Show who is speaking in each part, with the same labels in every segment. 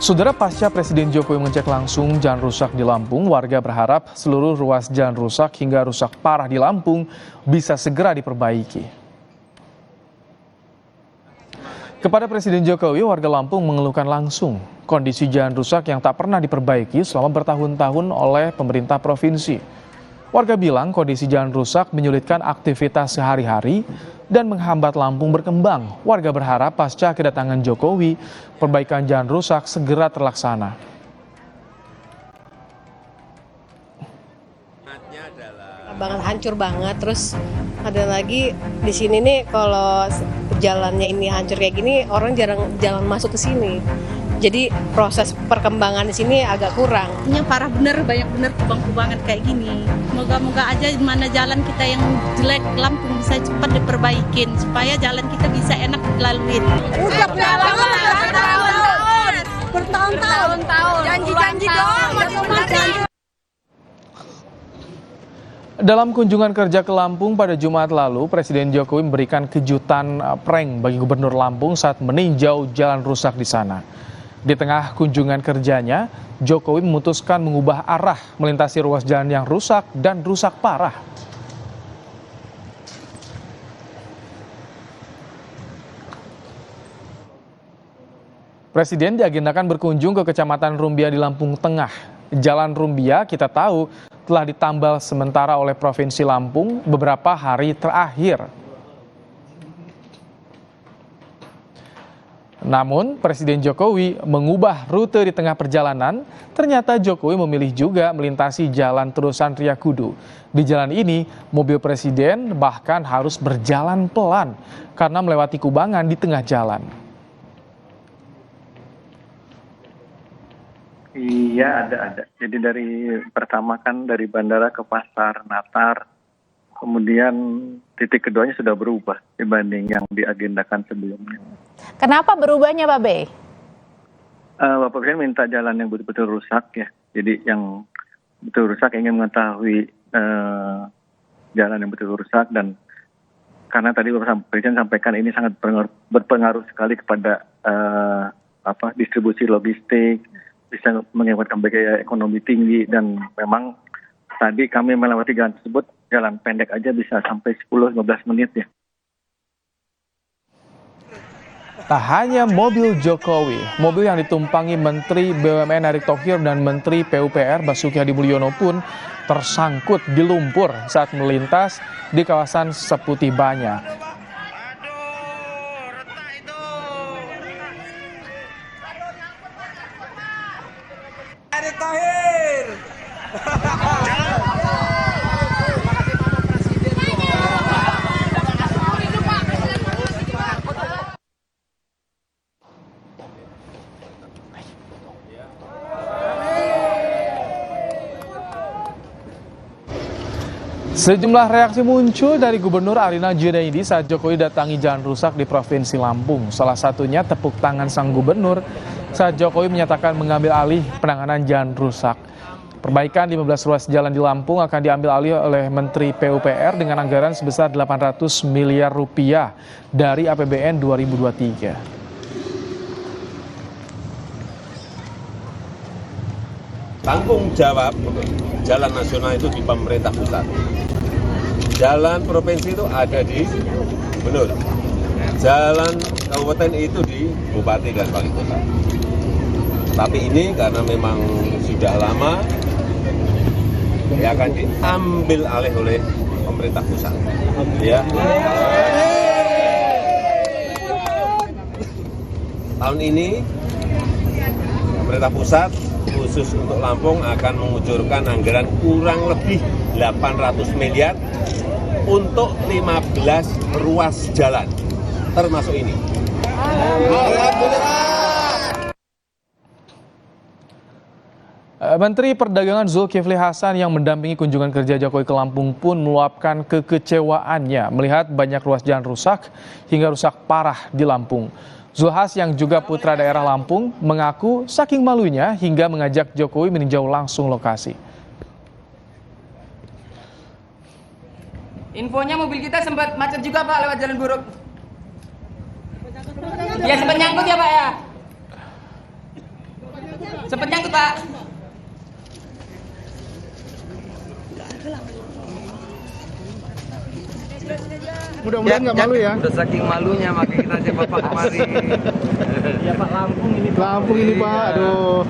Speaker 1: Saudara, pasca Presiden Jokowi mengecek langsung jalan rusak di Lampung, warga berharap seluruh ruas jalan rusak hingga rusak parah di Lampung bisa segera diperbaiki. Kepada Presiden Jokowi, warga Lampung mengeluhkan langsung kondisi jalan rusak yang tak pernah diperbaiki selama bertahun-tahun oleh pemerintah provinsi. Warga bilang kondisi jalan rusak menyulitkan aktivitas sehari-hari dan menghambat Lampung berkembang. Warga berharap pasca kedatangan Jokowi, perbaikan jalan rusak segera terlaksana.
Speaker 2: Banget hancur banget, terus ada lagi di sini nih kalau jalannya ini hancur kayak gini, orang jarang jalan masuk ke sini. Jadi proses perkembangan di sini agak kurang.
Speaker 3: Ini parah bener, banyak bener kubang-kubangan kayak gini. Moga-moga aja mana jalan kita yang jelek Lampung bisa cepat diperbaikin supaya jalan kita bisa enak dilaluin.
Speaker 4: Udah bertahun-tahun. Janji-janji doang, macam-macam.
Speaker 1: Dalam kunjungan kerja ke Lampung pada Jumat lalu, Presiden Jokowi memberikan kejutan prank bagi Gubernur Lampung saat meninjau jalan rusak di sana. Di tengah kunjungan kerjanya, Jokowi memutuskan mengubah arah melintasi ruas jalan yang rusak dan rusak parah. Presiden diagendakan berkunjung ke Kecamatan Rumbia di Lampung Tengah. Jalan Rumbia kita tahu telah ditambal sementara oleh Provinsi Lampung beberapa hari terakhir. Namun, Presiden Jokowi mengubah rute di tengah perjalanan. Ternyata Jokowi memilih juga melintasi Jalan Terusan Riyakudu. Di jalan ini, mobil Presiden bahkan harus berjalan pelan karena melewati kubangan di tengah jalan.
Speaker 5: Iya, ada. Jadi dari pertama kan dari bandara ke Pasar Natar, kemudian titik keduanya sudah berubah dibanding yang diagendakan sebelumnya.
Speaker 4: Kenapa berubahnya, Pak B?
Speaker 5: Bapak Presiden minta jalan yang betul-betul rusak ya. Jadi yang betul rusak ingin mengetahui jalan yang betul rusak, dan karena tadi Bapak Presiden sampaikan ini sangat berpengaruh sekali kepada distribusi logistik, bisa mengakibatkan biaya ekonomi tinggi, dan memang tadi kami melewati jalan tersebut, jalan pendek aja bisa sampai 10-15 menit ya.
Speaker 1: Tak hanya mobil Jokowi, mobil yang ditumpangi Menteri BUMN Erick Thohir dan Menteri PUPR Basuki Hadimulyono pun tersangkut di lumpur saat melintas di kawasan Seputih Banyak.
Speaker 6: Erick Thohir.
Speaker 1: Sejumlah reaksi muncul dari Gubernur Arina Junaidi saat Jokowi datangi jalan rusak di Provinsi Lampung. Salah satunya tepuk tangan sang gubernur saat Jokowi menyatakan mengambil alih penanganan jalan rusak. Perbaikan 15 ruas jalan di Lampung akan diambil alih oleh Menteri PUPR dengan anggaran sebesar 800 miliar rupiah dari APBN 2023.
Speaker 7: Tanggung jawab jalan nasional itu di pemerintah pusat. Jalan provinsi itu ada di gubernur. Jalan kabupaten itu di bupati dan wali kota. Tapi ini karena memang sudah lama, ya akan diambil alih oleh pemerintah pusat. Ya. Tahun ini pemerintah pusat khusus untuk Lampung akan mengucurkan anggaran kurang lebih 800 miliar untuk 15 ruas jalan, termasuk ini.
Speaker 1: Menteri Perdagangan Zulkifli Hasan yang mendampingi kunjungan kerja Jokowi ke Lampung pun meluapkan kekecewaannya melihat banyak ruas jalan rusak hingga rusak parah di Lampung. Zulhas yang juga putra daerah Lampung mengaku saking malunya hingga mengajak Jokowi meninjau langsung lokasi.
Speaker 8: Infonya mobil kita sempat macet juga Pak lewat jalan buruk. Ya sempat nyangkut ya Pak ya. Sempet nyangkut, Pak.
Speaker 1: Mudah-mudahan nggak malu ya.
Speaker 6: Udah saking malunya makanya kita ajak Bapak kemari.
Speaker 1: Ya Pak, Lampung ini Pak, aduh.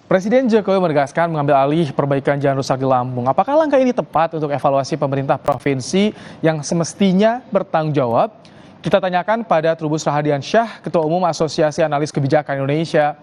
Speaker 1: Presiden Jokowi menegaskan mengambil alih perbaikan jalan rusak di Lampung. Apakah langkah ini tepat untuk evaluasi pemerintah provinsi yang semestinya bertanggung jawab? Kita tanyakan pada Trubus Rahadiansyah, Ketua Umum Asosiasi Analis Kebijakan Indonesia.